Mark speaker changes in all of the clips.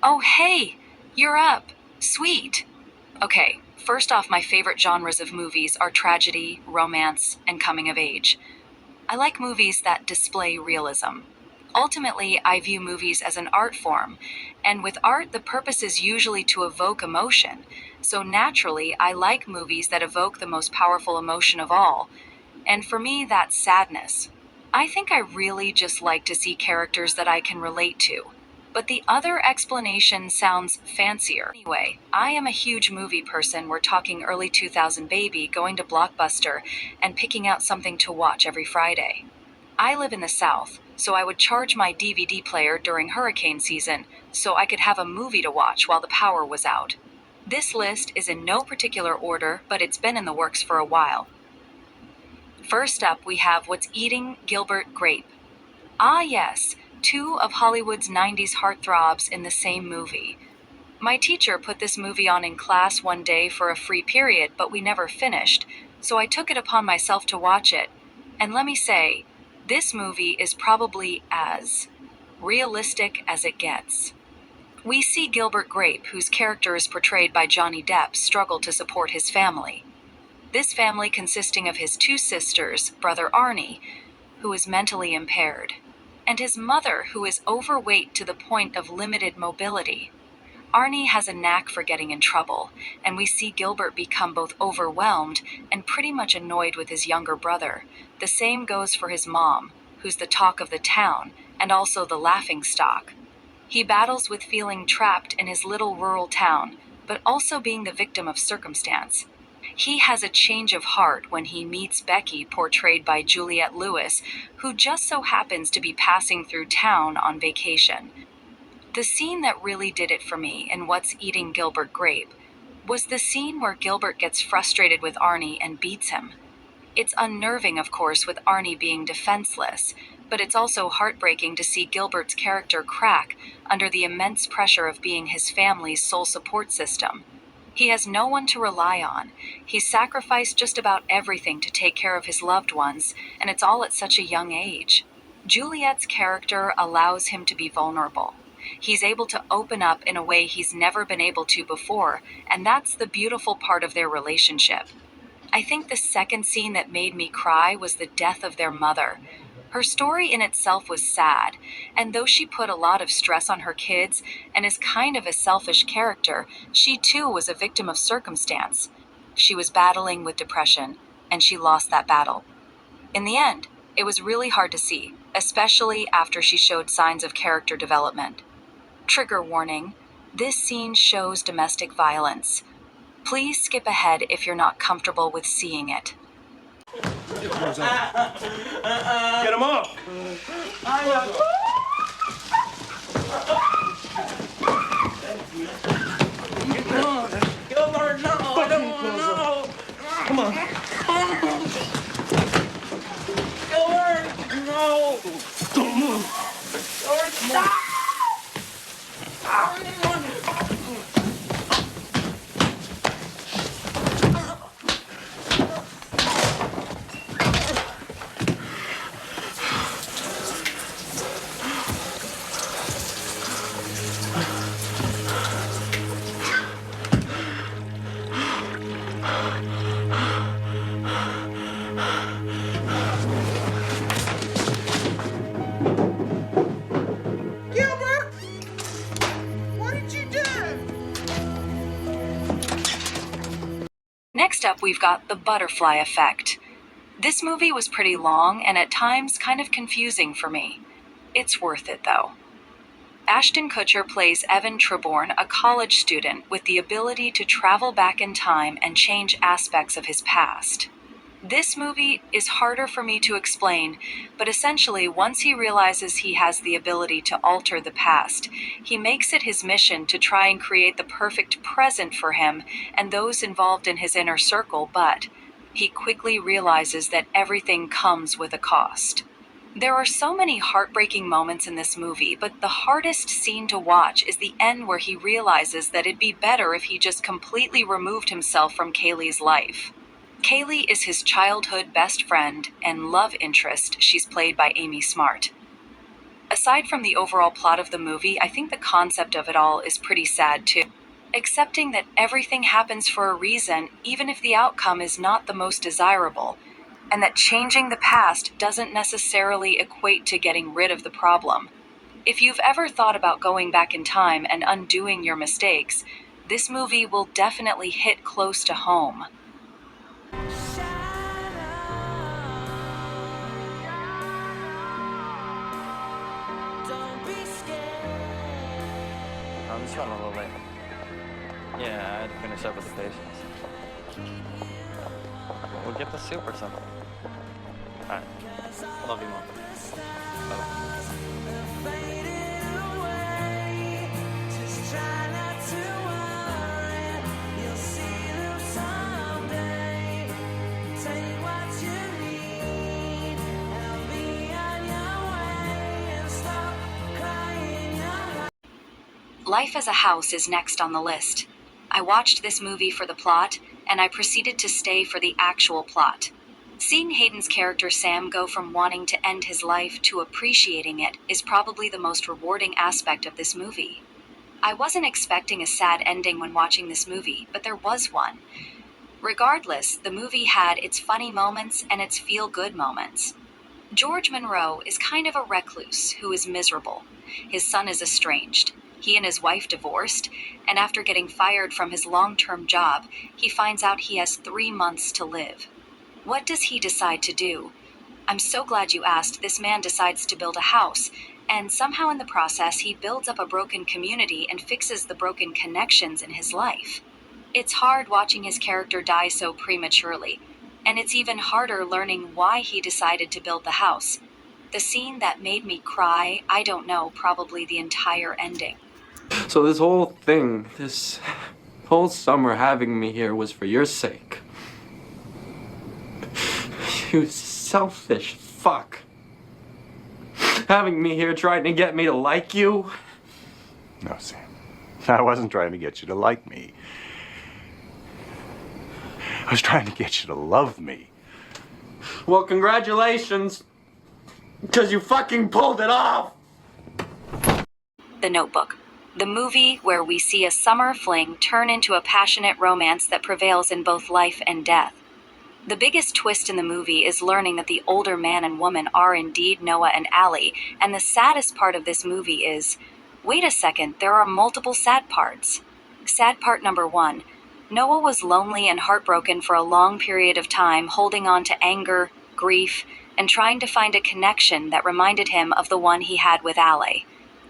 Speaker 1: Oh, hey, you're up. Sweet. Okay, first off, my favorite genres of movies are tragedy, romance, and coming of age. I like movies that display realism. Ultimately, I view movies as an art form, and with art, the purpose is usually to evoke emotion. So naturally, I like movies that evoke the most powerful emotion of all, and for me, that's sadness. I think I really just like to see characters that I can relate to. But the other explanation sounds fancier. Anyway, I am a huge movie person. We're talking early 2000 baby, going to Blockbuster and picking out something to watch every Friday. I live in the South, so I would charge my DVD player during hurricane season so I could have a movie to watch while the power was out. This list is in no particular order, but it's been in the works for a while. First up, we have What's Eating Gilbert Grape. Ah yes, two of Hollywood's 90s heartthrobs in the same movie. My teacher put this movie on in class one day for a free period, but we never finished, so I took it upon myself to watch it. And let me say, this movie is probably as realistic as it gets. We see Gilbert Grape, whose character is portrayed by Johnny Depp, struggle to support his family. This family consisting of his two sisters, brother Arnie, who is mentally impaired, and his mother, who is overweight to the point of limited mobility. Arnie has a knack for getting in trouble, and we see Gilbert become both overwhelmed and pretty much annoyed with his younger brother. The same goes for his mom, who's the talk of the town and also the laughingstock. He battles with feeling trapped in his little rural town, but also being the victim of circumstance. He has a change of heart when he meets Becky, portrayed by Juliette Lewis, who just so happens to be passing through town on vacation. The scene that really did it for me in What's Eating Gilbert Grape was the scene where Gilbert gets frustrated with Arnie and beats him. It's unnerving, of course, with Arnie being defenseless, but it's also heartbreaking to see Gilbert's character crack under the immense pressure of being his family's sole support system. He has no one to rely on. He's sacrificed just about everything to take care of his loved ones, and it's all at such a young age. Juliet's character allows him to be vulnerable. He's able to open up in a way he's never been able to before, and that's the beautiful part of their relationship. I think the second scene that made me cry was the death of their mother. Her story in itself was sad, and though she put a lot of stress on her kids and is kind of a selfish character, she too was a victim of circumstance. She was battling with depression, and she lost that battle. In the end, it was really hard to see, especially after she showed signs of character development. Trigger warning: this scene shows domestic violence. Please skip ahead if you're not comfortable with seeing it.
Speaker 2: Get him up!
Speaker 3: Gilbert, no! I don't want to know!
Speaker 2: Come on.
Speaker 3: Gilbert, no!
Speaker 2: Don't move.
Speaker 3: Gilbert, stop! Gilbert! What did you do?
Speaker 1: Next up, we've got The Butterfly Effect. This movie was pretty long and at times kind of confusing for me. It's worth it though. Ashton Kutcher plays Evan Treborn, a college student with the ability to travel back in time and change aspects of his past. This movie is harder for me to explain, but essentially once he realizes he has the ability to alter the past, he makes it his mission to try and create the perfect present for him and those involved in his inner circle, but he quickly realizes that everything comes with a cost. There are so many heartbreaking moments in this movie, but the hardest scene to watch is the end where he realizes that it'd be better if he just completely removed himself from Kaylee's life. Kaylee is his childhood best friend and love interest. She's played by Amy Smart. Aside from the overall plot of the movie, I think the concept of it all is pretty sad too. Accepting that everything happens for a reason, even if the outcome is not the most desirable, and that changing the past doesn't necessarily equate to getting rid of the problem. If you've ever thought about going back in time and undoing your mistakes, this movie will definitely hit close to home.
Speaker 4: I'm just running a little late. Yeah, I had to finish up with the patients. We'll get the soup or something. All right. Love you, Mom. Bye-bye.
Speaker 1: Life as a House is next on the list. I watched this movie for the plot, and I proceeded to stay for the actual plot. Seeing Hayden's character Sam go from wanting to end his life to appreciating it is probably the most rewarding aspect of this movie. I wasn't expecting a sad ending when watching this movie, but there was one. Regardless, the movie had its funny moments and its feel-good moments. George Monroe is kind of a recluse who is miserable. His son is estranged. He and his wife divorced, and after getting fired from his long-term job, he finds out he has 3 months to live. What does he decide to do? I'm so glad you asked. This man decides to build a house, and somehow in the process he builds up a broken community and fixes the broken connections in his life. It's hard watching his character die so prematurely, and it's even harder learning why he decided to build the house. The scene that made me cry, I don't know, probably the entire ending.
Speaker 5: So this whole thing, this whole summer having me here was for your sake. You selfish fuck. Having me here trying to get me to like you?
Speaker 6: No, Sam. I wasn't trying to get you to like me. I was trying to get you to love me.
Speaker 5: Well, congratulations. Because you fucking pulled it off!
Speaker 1: The Notebook. The movie where we see a summer fling turn into a passionate romance that prevails in both life and death. The biggest twist in the movie is learning that the older man and woman are indeed Noah and Allie, and the saddest part of this movie is, wait a second, there are multiple sad parts. Sad part number 1. Noah was lonely and heartbroken for a long period of time, holding on to anger, grief, and trying to find a connection that reminded him of the one he had with Allie.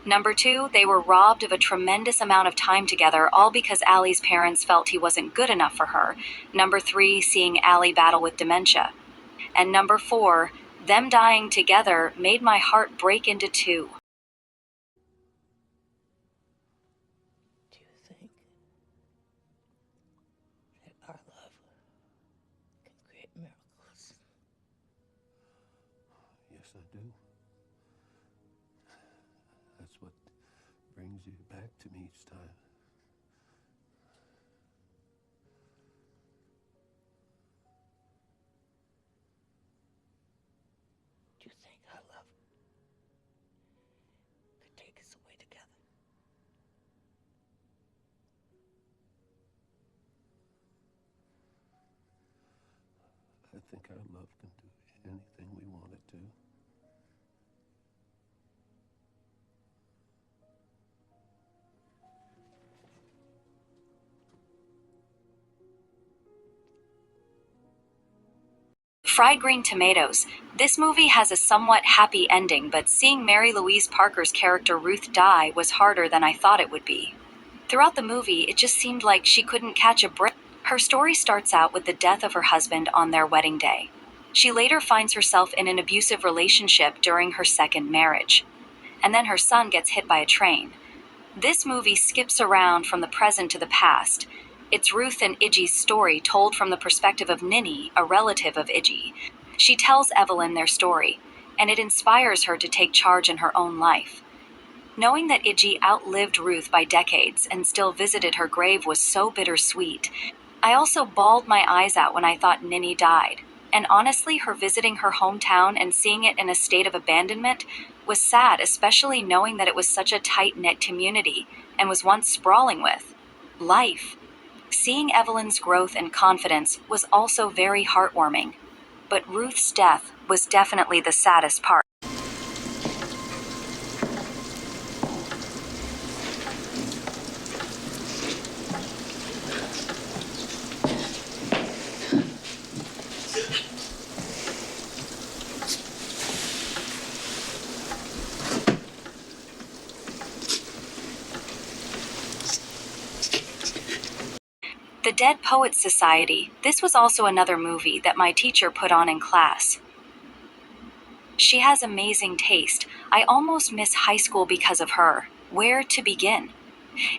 Speaker 1: Number 2, they were robbed of a tremendous amount of time together, all because Allie's parents felt he wasn't good enough for her. Number 3, seeing Allie battle with dementia. And number 4, them dying together made my heart break into 2.
Speaker 7: Do you think that our love can create miracles?
Speaker 8: Yes, I do. That's what brings you back to me each time.
Speaker 7: Do you think our love could take us away together?
Speaker 8: I think our love can do anything we want it to.
Speaker 1: Fried Green Tomatoes. This movie has a somewhat happy ending, but seeing Mary Louise Parker's character Ruth die was harder than I thought it would be. Throughout the movie, it just seemed like she couldn't catch a break. Her story starts out with the death of her husband on their wedding day. She later finds herself in an abusive relationship during her second marriage. And then her son gets hit by a train. This movie skips around from the present to the past. It's Ruth and Ygé's story told from the perspective of Ninny, a relative of Ygé. She tells Evelyn their story, and it inspires her to take charge in her own life. Knowing that Ygé outlived Ruth by decades and still visited her grave was so bittersweet. I also bawled my eyes out when I thought Ninny died, and honestly, her visiting her hometown and seeing it in a state of abandonment was sad, especially knowing that it was such a tight-knit community and was once sprawling with life. Seeing Evelyn's growth and confidence was also very heartwarming, but Ruth's death was definitely the saddest part. The Dead Poets Society. This was also another movie that my teacher put on in class. She has amazing taste. I almost miss high school because of her. Where to begin?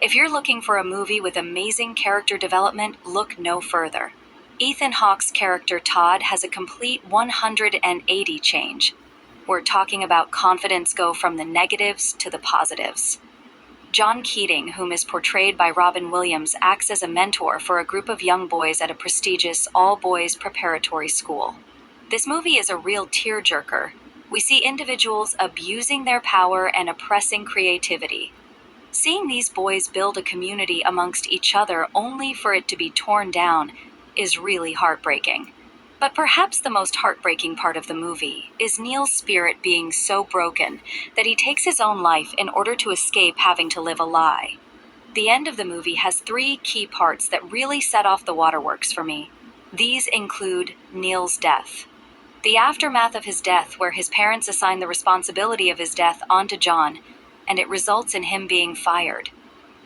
Speaker 1: If you're looking for a movie with amazing character development, look no further. Ethan Hawke's character Todd has a complete 180 change. We're talking about confidence go from the negatives to the positives. John Keating, whom is portrayed by Robin Williams, acts as a mentor for a group of young boys at a prestigious all-boys preparatory school. This movie is a real tearjerker. We see individuals abusing their power and oppressing creativity. Seeing these boys build a community amongst each other only for it to be torn down is really heartbreaking. But perhaps the most heartbreaking part of the movie is Neil's spirit being so broken that he takes his own life in order to escape having to live a lie. The end of the movie has 3 key parts that really set off the waterworks for me. These include Neil's death, the aftermath of his death where his parents assign the responsibility of his death onto John, and it results in him being fired.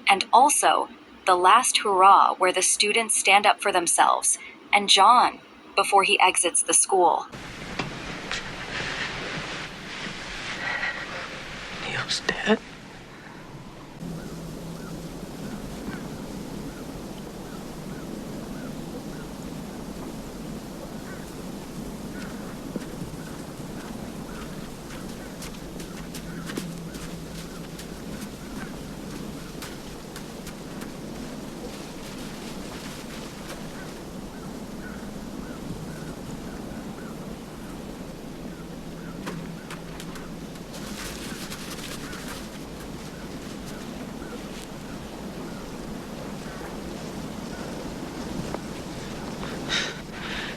Speaker 1: And also, the last hurrah where the students stand up for themselves, and John, before he exits the school.
Speaker 7: Neil's dead?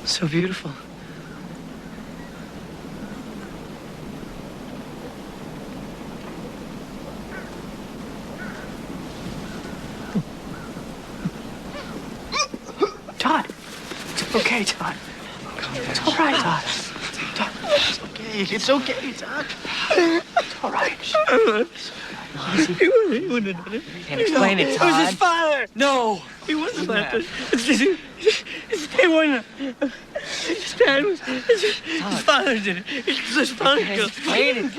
Speaker 7: So beautiful. Todd! It's okay, Todd. It's all right, Todd. Todd, it's okay. It's okay, Todd. It's all right. He wouldn't have done it.
Speaker 9: Can't explain it, Todd.
Speaker 7: It was his father.
Speaker 9: No.
Speaker 7: He wasn't that. It wasn't. His dad was. His father did it. His father
Speaker 9: Can't
Speaker 7: killed
Speaker 9: explain it,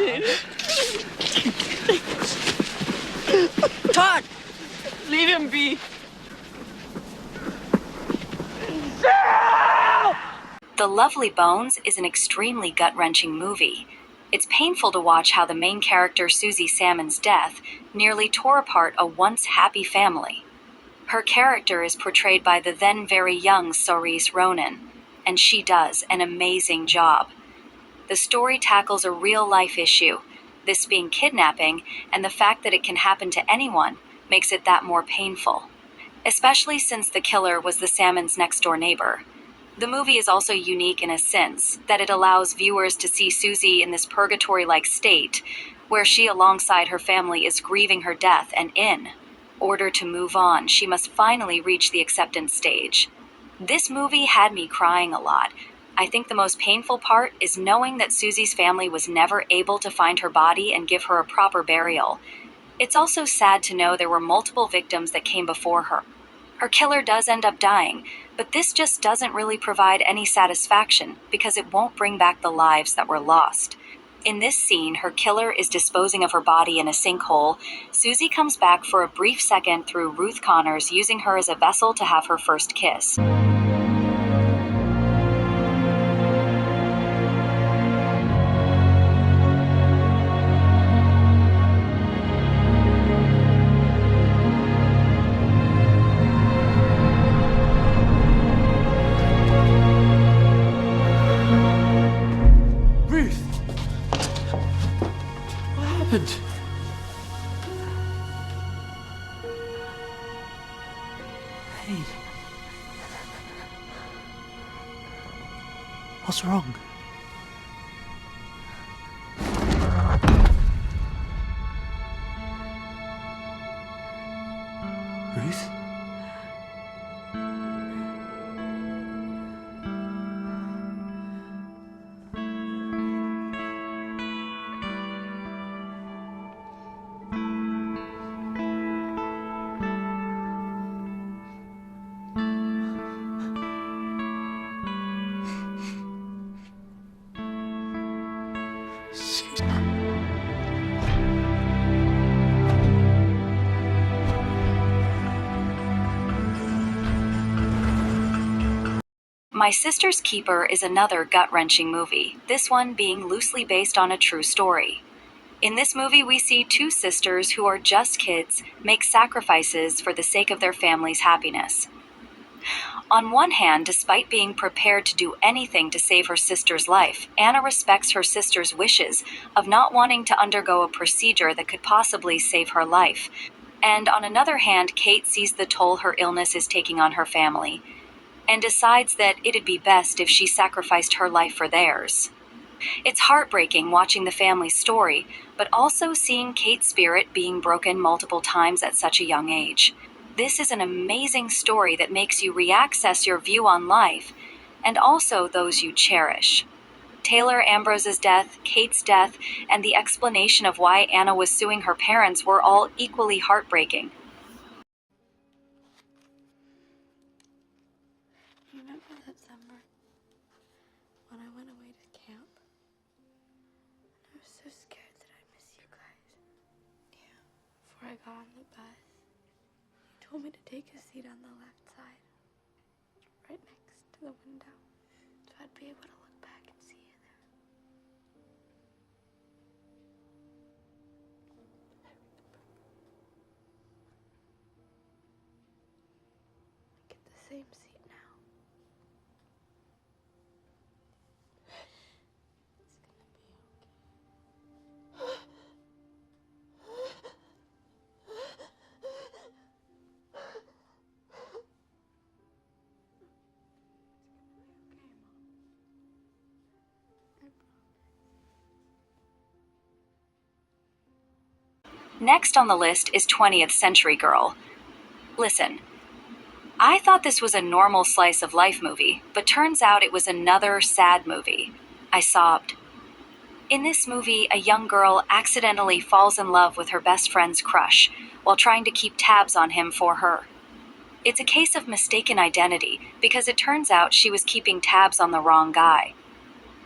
Speaker 9: Todd.
Speaker 7: Todd! Leave him be.
Speaker 1: The Lovely Bones is an extremely gut-wrenching movie. It's painful to watch how the main character Susie Salmon's death nearly tore apart a once happy family. Her character is portrayed by the then very young Saoirse Ronan, and she does an amazing job. The story tackles a real-life issue, this being kidnapping, and the fact that it can happen to anyone makes it that more painful, especially since the killer was the Salmon's next-door neighbor. The movie is also unique in a sense that it allows viewers to see Susie in this purgatory-like state, where she alongside her family is grieving her death, and in order to move on, she must finally reach the acceptance stage. This movie had me crying a lot. I think the most painful part is knowing that Susie's family was never able to find her body and give her a proper burial. It's also sad to know there were multiple victims that came before her. Her killer does end up dying, but this just doesn't really provide any satisfaction because it won't bring back the lives that were lost. In this scene, her killer is disposing of her body in a sinkhole. Susie comes back for a brief second through Ruth Connors, using her as a vessel to have her first kiss.
Speaker 7: Jade. What's wrong? Ruth?
Speaker 1: My Sister's Keeper is another gut-wrenching movie, this one being loosely based on a true story. In this movie, we see two sisters who are just kids make sacrifices for the sake of their family's happiness. On one hand, despite being prepared to do anything to save her sister's life, Anna respects her sister's wishes of not wanting to undergo a procedure that could possibly save her life. And on another hand, Kate sees the toll her illness is taking on her family, and decides that it'd be best if she sacrificed her life for theirs. It's heartbreaking watching the family's story, but also seeing Kate's spirit being broken multiple times at such a young age. This is an amazing story that makes you reaccess your view on life, and also those you cherish. Taylor Ambrose's death, Kate's death, and the explanation of why Anna was suing her parents were all equally heartbreaking.
Speaker 9: Remember that summer when I went away to camp? I was so scared that I'd miss you guys. Yeah. Before I got on the bus, you told me to take a seat on the left side, right next to the window, so I'd be able to look back and see you there. I get the same seat now.
Speaker 1: Next on the list is 20th Century Girl. Listen, I thought this was a normal slice of life movie, but turns out it was another sad movie. I sobbed. In this movie, a young girl accidentally falls in love with her best friend's crush while trying to keep tabs on him for her. It's a case of mistaken identity because it turns out she was keeping tabs on the wrong guy.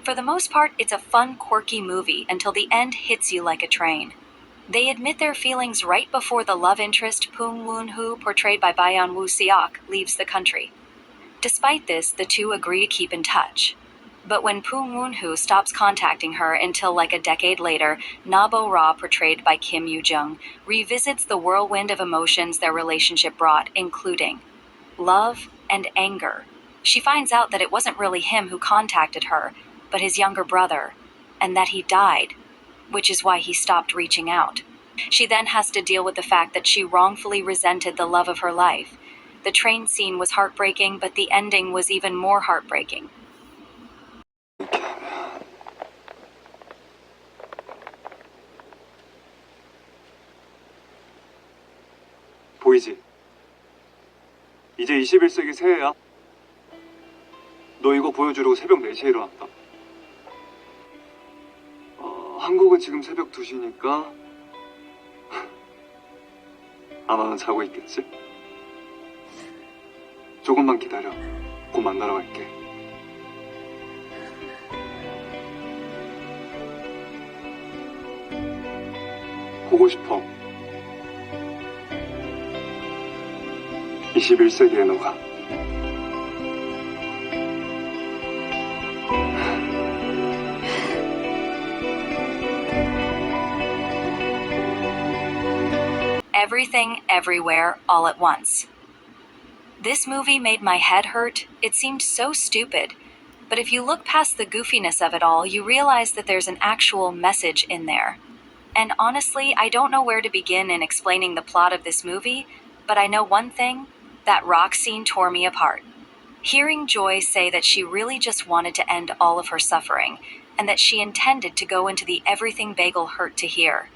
Speaker 1: For the most part, it's a fun, quirky movie until the end hits you like a train. They admit their feelings right before the love interest Pung Woon-hoo, portrayed by Baeon Woo-seok, leaves the country. Despite this, the two agree to keep in touch. But when Pung Woon-hoo stops contacting her until like a decade later, Na Bo-ra, portrayed by Kim Yoo-jung, revisits the whirlwind of emotions their relationship brought, including love and anger. She finds out that it wasn't really him who contacted her, but his younger brother, and that he died, which is why he stopped reaching out. She then has to deal with the fact that she wrongfully resented the love of her life. The train scene was heartbreaking, but the ending was even more heartbreaking.
Speaker 10: 보이지? 이제 21세기 새해야. 너 이거 보여주려고 새벽 4시에 일어났다. 한국은 지금 새벽 2시니까 아마는 자고 있겠지? 조금만 기다려. 곧 만나러 갈게. 보고 싶어. 21세기의 너가.
Speaker 1: Everything, everywhere, all at once. This movie made my head hurt. It seemed so stupid. But if you look past the goofiness of it all, you realize that there's an actual message in there. And honestly, I don't know where to begin in explaining the plot of this movie, but I know one thing: That rock scene tore me apart. Hearing Joy say that she really just wanted to end all of her suffering, and that she intended to go into the everything bagel hurt to hear.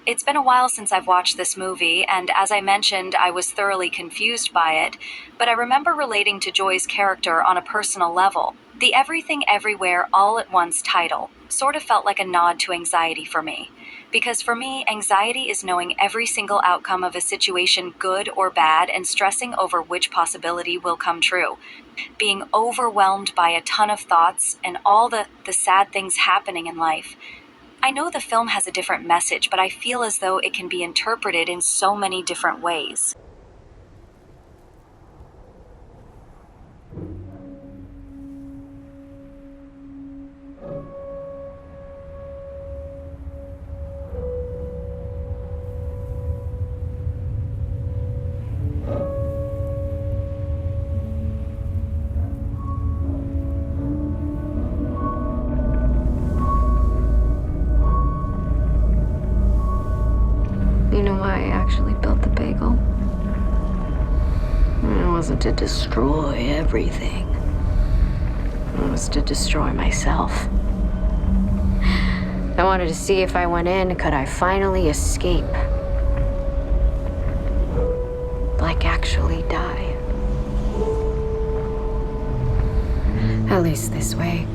Speaker 1: It's been a while since I've watched this movie, and as I mentioned, I was thoroughly confused by it, but I remember relating to Joy's character on a personal level. The Everything Everywhere All at Once title sort of felt like a nod to anxiety for me. Because for me, anxiety is knowing every single outcome of a situation, good or bad, and stressing over which possibility will come true. Being overwhelmed by a ton of thoughts and all the sad things happening in life. I know the film has a different message, but I feel as though it can be interpreted in so many different ways.
Speaker 9: You know why I actually built the bagel? It wasn't to destroy everything. It was to destroy myself. I wanted to see if I went in, could I finally escape? Like actually die. At least this way.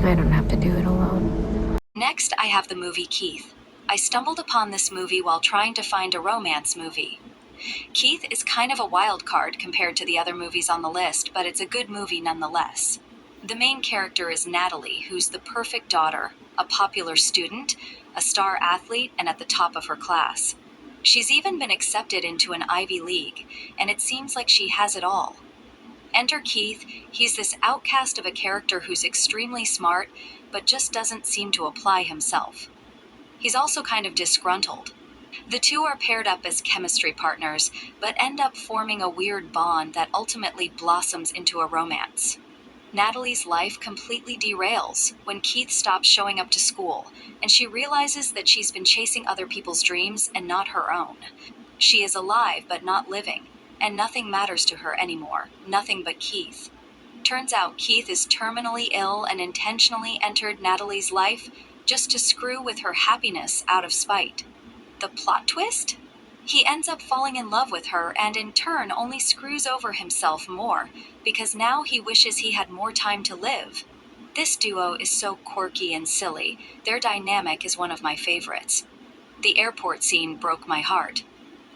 Speaker 9: I don't have to do it alone.
Speaker 1: Next, I have the movie Keith. I stumbled upon this movie while trying to find a romance movie. Keith is kind of a wild card compared to the other movies on the list, but it's a good movie nonetheless. The main character is Natalie, who's the perfect daughter, a popular student, a star athlete, and at the top of her class. She's even been accepted into an Ivy League, and it seems like she has it all. Enter Keith. He's this outcast of a character who's extremely smart, but just doesn't seem to apply himself. He's also kind of disgruntled. The two are paired up as chemistry partners, but end up forming a weird bond that ultimately blossoms into a romance. Natalie's life completely derails when Keith stops showing up to school, and she realizes that she's been chasing other people's dreams and not her own. She is alive but not living, and nothing matters to her anymore, nothing but Keith. Turns out Keith is terminally ill and intentionally entered Natalie's life just to screw with her happiness out of spite. The plot twist? He ends up falling in love with her and in turn only screws over himself more because now he wishes he had more time to live. This duo is so quirky and silly. Their dynamic is one of my favorites. The airport scene broke my heart.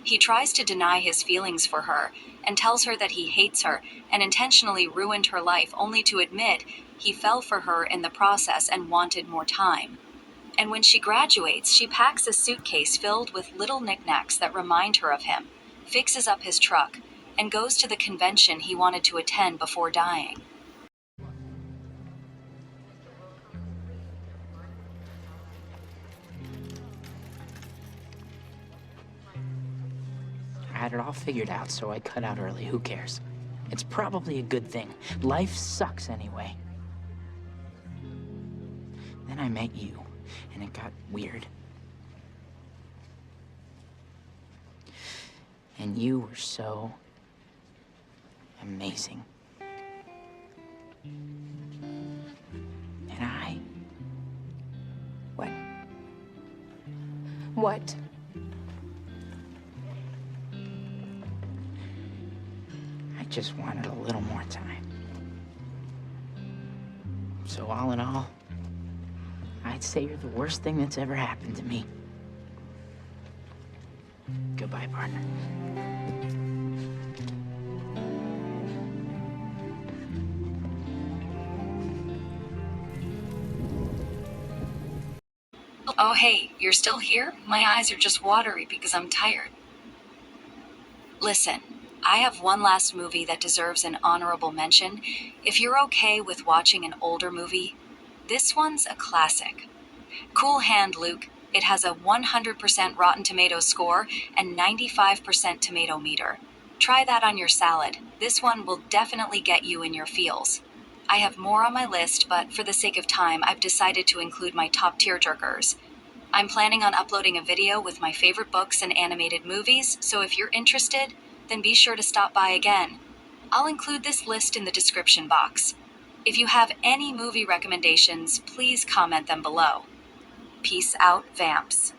Speaker 1: He tries to deny his feelings for her and tells her that he hates her and intentionally ruined her life only to admit he fell for her in the process and wanted more time. And when she graduates, she packs a suitcase filled with little knickknacks that remind her of him, fixes up his truck, and goes to the convention he wanted to attend before dying.
Speaker 7: I had it all figured out, so I cut out early. Who cares? It's probably a good thing. Life sucks anyway. Then I met you, and it got weird. And you were so amazing. And I... What? What? I just wanted a little more time. So all in all, I'd say you're the worst thing that's ever happened to me. Goodbye, partner.
Speaker 1: Oh hey, you're still here? My eyes are just watery because I'm tired. Listen, I have one last movie that deserves an honorable mention. If you're okay with watching an older movie, this one's a classic. Cool hand, Luke. It has a 100% Rotten Tomatoes score and 95% tomato meter. Try that on your salad. This one will definitely get you in your feels. I have more on my list, but for the sake of time, I've decided to include my top tearjerkers. I'm planning on uploading a video with my favorite books and animated movies, so if you're interested, then be sure to stop by again. I'll include this list in the description box. If you have any movie recommendations, please comment them below. Peace out, vamps.